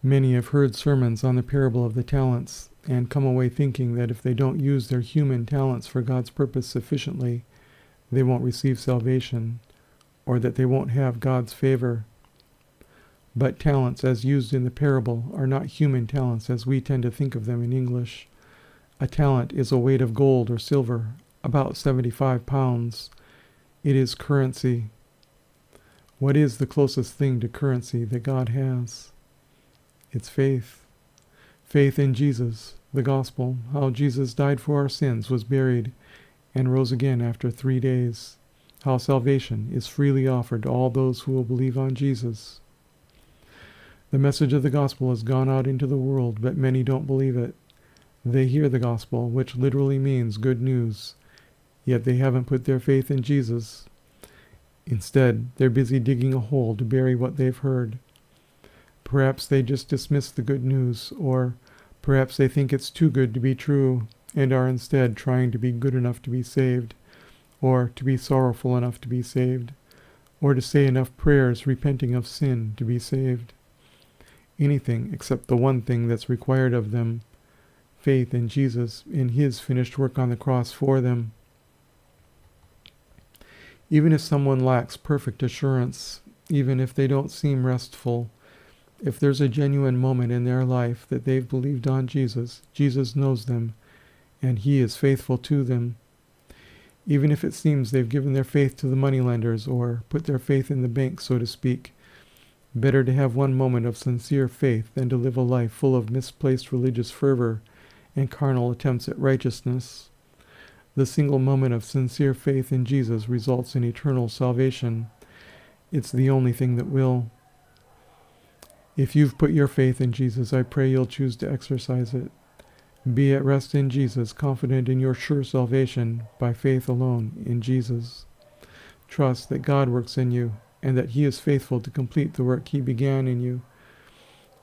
Many have heard sermons on the parable of the talents and come away thinking that if they don't use their human talents for God's purpose sufficiently, they won't receive salvation, or that they won't have God's favor. But talents as used in the parable are not human talents as we tend to think of them in English. A talent is a weight of gold or silver, about 75 pounds. It is currency. What is the closest thing to currency that God has? It's faith. Faith in Jesus, the gospel, how Jesus died for our sins, was buried, and rose again after 3 days. How salvation is freely offered to all those who will believe on Jesus. The message of the gospel has gone out into the world, but many don't believe it. They hear the gospel, which literally means good news, yet they haven't put their faith in Jesus. Instead, they're busy digging a hole to bury what they've heard. Perhaps they just dismiss the good news, or perhaps they think it's too good to be true, and are instead trying to be good enough to be saved, or to be sorrowful enough to be saved, or to say enough prayers repenting of sin to be saved. Anything except the one thing that's required of them, faith in Jesus, in His finished work on the cross for them. Even if someone lacks perfect assurance, even if they don't seem restful, if there's a genuine moment in their life that they've believed on Jesus, Jesus knows them, and He is faithful to them. Even if it seems they've given their faith to the moneylenders, or put their faith in the bank, so to speak, better to have one moment of sincere faith than to live a life full of misplaced religious fervor and carnal attempts at righteousness. The single moment of sincere faith in Jesus results in eternal salvation. It's the only thing that will. If you've put your faith in Jesus, I pray you'll choose to exercise it. Be at rest in Jesus, confident in your sure salvation by faith alone in Jesus. Trust that God works in you, and that He is faithful to complete the work He began in you.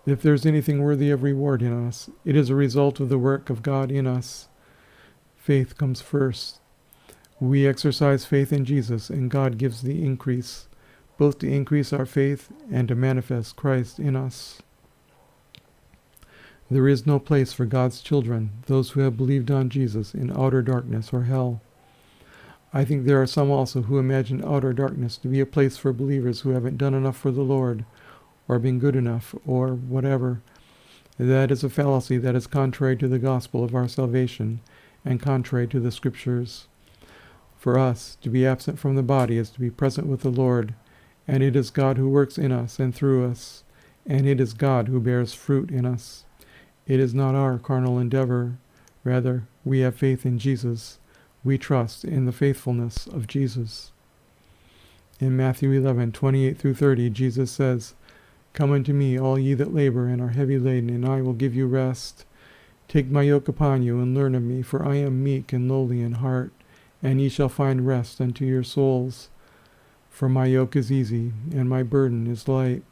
If there's anything worthy of reward in us, it is a result of the work of God in us. Faith comes first. We exercise faith in Jesus, and God gives the increase, both to increase our faith and to manifest Christ in us. There is no place for God's children, those who have believed on Jesus, in outer darkness or hell. I think there are some also who imagine outer darkness to be a place for believers who haven't done enough for the Lord, or been good enough, or whatever. That is a fallacy that is contrary to the gospel of our salvation, and contrary to the Scriptures. For us, to be absent from the body is to be present with the Lord, and it is God who works in us and through us, and it is God who bears fruit in us. It is not our carnal endeavor. Rather, we have faith in Jesus. We trust in the faithfulness of Jesus. In Matthew 11:28-30, Jesus says, "Come unto me, all ye that labor and are heavy laden, and I will give you rest. Take my yoke upon you, and learn of me, for I am meek and lowly in heart, and ye shall find rest unto your souls. For my yoke is easy, and my burden is light."